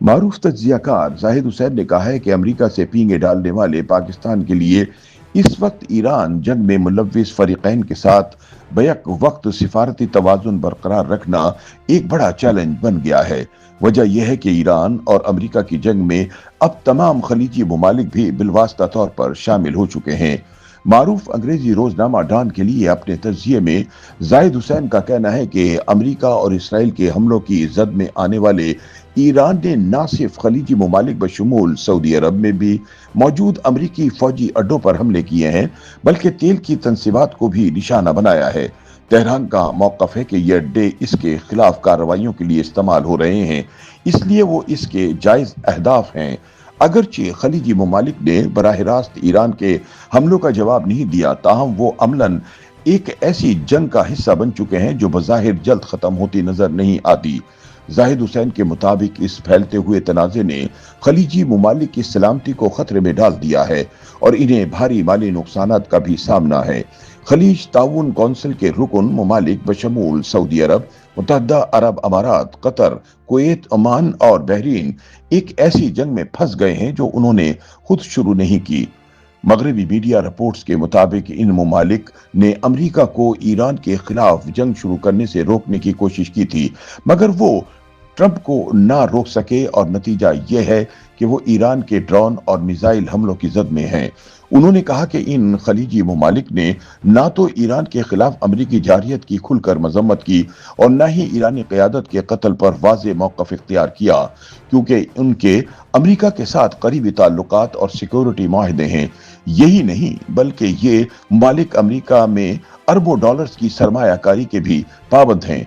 معروف تجزیہ کار زاہد حسین نے کہا ہے کہ امریکہ سے پینگے ڈالنے والے پاکستان کے لیے اس وقت ایران جنگ میں ملوث فریقین کے ساتھ بیک وقت سفارتی توازن برقرار رکھنا ایک بڑا چیلنج بن گیا ہے۔ وجہ یہ ہے کہ ایران اور امریکہ کی جنگ میں اب تمام خلیجی ممالک بھی بالواسطہ طور پر شامل ہو چکے ہیں۔ معروف انگریزی روزنامہ ڈان کے لیے اپنے تجزیے میں زاہد حسین کا کہنا ہے کہ امریکہ اور اسرائیل کے حملوں کی زد میں آنے والے ایران نے نہ صرف خلیجی ممالک بشمول سعودی عرب میں بھی موجود امریکی فوجی اڈوں پر حملے کیے ہیں، بلکہ تیل کی تنصیبات کو بھی نشانہ بنایا ہے۔ تہران کا موقف ہے کہ یہ اڈے اس کے خلاف کارروائیوں کے لیے استعمال ہو رہے ہیں، اس لیے وہ اس کے جائز اہداف ہیں۔ اگرچہ خلیجی ممالک نے براہ راست ایران کے حملوں کا جواب نہیں دیا، تاہم وہ عملاً ایک ایسی جنگ کا حصہ بن چکے ہیں جو بظاہر جلد ختم ہوتی نظر نہیں آتی۔ زاہد حسین کے مطابق اس پھیلتے ہوئے تنازع نے خلیجی ممالک کی سلامتی کو خطرے میں ڈال دیا ہے اور انہیں بھاری مالی نقصانات کا بھی سامنا ہے۔ خلیج تعاون کونسل کے رکن ممالک بشمول سعودی عرب، متحدہ عرب امارات، قطر، کویت، عمان اور بحرین ایک ایسی جنگ میں پھنس گئے ہیں جو انہوں نے خود شروع نہیں کی۔ مغربی میڈیا رپورٹس کے مطابق ان ممالک نے امریکہ کو ایران کے خلاف جنگ شروع کرنے سے روکنے کی کوشش کی تھی، مگر وہ ٹرمپ کو نہ روک سکے اور نتیجہ یہ ہے کہ وہ ایران کے ڈرون اور میزائل حملوں کی زد میں ہیں۔ انہوں نے کہا کہ ان خلیجی ممالک نے نہ تو ایران کے خلاف امریکی جارحیت کی کھل کر مذمت کی اور نہ ہی ایرانی قیادت کے قتل پر واضح موقف اختیار کیا، کیونکہ ان کے امریکہ کے ساتھ قریبی تعلقات اور سیکورٹی معاہدے ہیں۔ یہی نہیں بلکہ یہ ممالک امریکہ میں اربوں ڈالرز کی سرمایہ کاری کے بھی پابند ہیں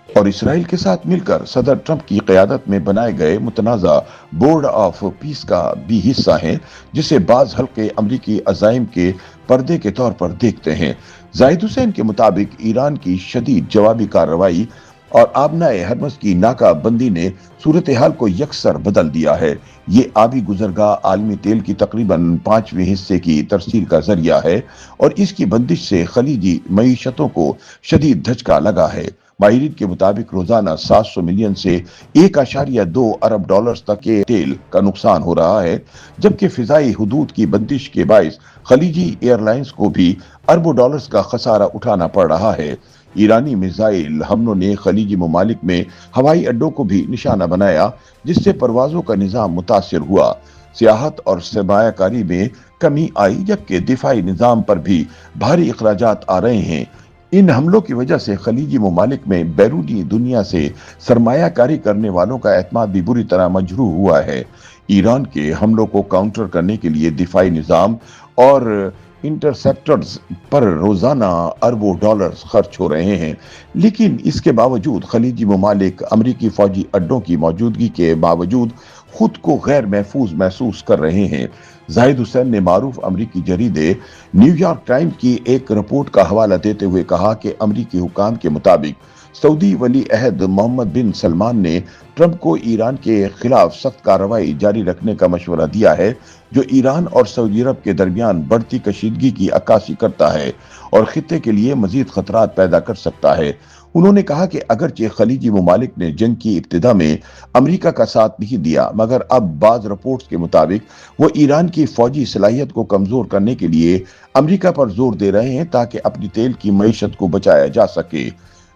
اور اسرائیل کے ساتھ مل کر صدر ٹرمپ کی قیادت میں بنائے گئے متنازع بورڈ آف پیس کا بھی حصہ ہیں، جسے بعض حلقے امریکی عزائم کے پردے کے طور پر دیکھتے ہیں۔ زاہد حسین کے مطابق ایران کی شدید جوابی کارروائی اور آبنائے ہرمز کی ناکہ بندی نے صورتحال کو یکسر بدل دیا ہے۔ یہ آبی گزرگاہ عالمی تیل کی تقریباً 5ویں حصے کی ترسیل کا ذریعہ ہے اور اس کی بندش سے خلیجی معیشتوں کو شدید دھچکا لگا ہے۔ ماہرین کے مطابق روزانہ 700 ملین سے 1.2 ارب ڈالرز تک کے تیل کا نقصان ہو رہا ہے، جبکہ فضائی حدود کی بندش کے باعث خلیجی ایئر لائنز کو بھی اربوں ڈالرز کا خسارہ اٹھانا پڑ رہا ہے۔ ایرانی میزائل حملوں نے خلیجی ممالک میں ہوائی اڈوں کو بھی نشانہ بنایا، جس سے پروازوں کا نظام متاثر ہوا۔ سیاحت اور سرمایہ کاری میں کمی آئی، جبکہ دفاعی نظام پر بھی بھاری اخراجات آ رہے ہیں۔ ان حملوں کی وجہ سے خلیجی ممالک میں بیرونی دنیا سے سرمایہ کاری کرنے والوں کا اعتماد بھی بری طرح مجروح ہوا ہے۔ ایران کے حملوں کو کاؤنٹر کرنے کے لیے دفاعی نظام اور انٹرسیپٹرز پر روزانہ اربوں ڈالرز خرچ ہو رہے ہیں، لیکن اس کے باوجود خلیجی ممالک امریکی فوجی اڈوں کی موجودگی کے باوجود خود کو غیر محفوظ محسوس کر رہے ہیں۔ زاہد حسین نے معروف امریکی جریدے نیو یارک ٹائمز کی ایک رپورٹ کا حوالہ دیتے ہوئے کہا کہ امریکی حکام کے مطابق سعودی ولی عہد محمد بن سلمان نے ٹرمپ کو ایران کے خلاف سخت کارروائی جاری رکھنے کا مشورہ دیا ہے، جو ایران اور سعودی عرب کے درمیان بڑھتی کشیدگی کی عکاسی کرتا ہے اور خطے کے لیے مزید خطرات پیدا کر سکتا ہے۔ انہوں نے کہا کہ اگرچہ خلیجی ممالک نے جنگ کی ابتدا میں امریکہ کا ساتھ نہیں دیا، مگر اب بعض رپورٹس کے مطابق وہ ایران کی فوجی صلاحیت کو کمزور کرنے کے لیے امریکہ پر زور دے رہے ہیں تاکہ اپنی تیل کی معیشت کو بچایا جا سکے۔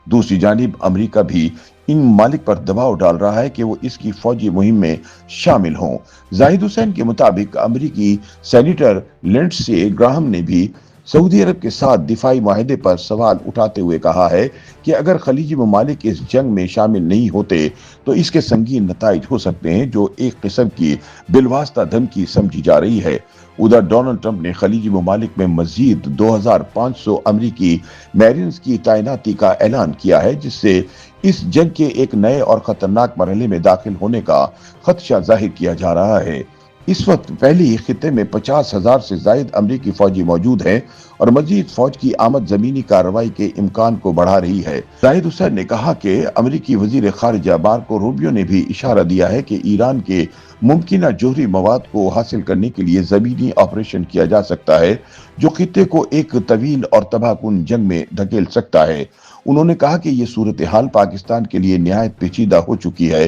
دوسری جانب امریکہ بھی ان ممالک پر دباؤ ڈال رہا ہے کہ وہ اس کی فوجی مہم میں شامل ہوں۔ زاہد حسین کے مطابق امریکی سینیٹر لنڈسے گراہم نے بھی سعودی عرب کے ساتھ دفاعی معاہدے پر سوال اٹھاتے ہوئے کہا ہے کہ اگر خلیجی ممالک اس جنگ میں شامل نہیں ہوتے تو اس کے سنگین نتائج ہو سکتے ہیں، جو ایک قسم کی بالواسطہ دھمکی سمجھی جا رہی ہے۔ ادھر ڈونلڈ ٹرمپ نے خلیجی ممالک میں مزید 2500 امریکی میرینز کی تعیناتی کا اعلان کیا ہے، جس سے اس جنگ کے ایک نئے اور خطرناک مرحلے میں داخل ہونے کا خدشہ ظاہر کیا جا رہا ہے۔ اس وقت پہلے ہی خطے میں 50,000 سے زائد امریکی فوجی موجود ہیں اور مزید فوج کی آمد زمینی کارروائی کے امکان کو بڑھا رہی ہے۔ زاہد حسین نے کہا کہ امریکی وزیر خارجہ مارکو روبیو نے بھی اشارہ دیا ہے کہ ایران کے ممکنہ جوہری مواد کو حاصل کرنے کے لیے زمینی آپریشن کیا جا سکتا ہے، جو خطے کو ایک طویل اور تباہ کن جنگ میں دھکیل سکتا ہے۔ انہوں نے کہا کہ یہ صورتحال پاکستان کے لیے نہایت پیچیدہ ہو چکی ہے،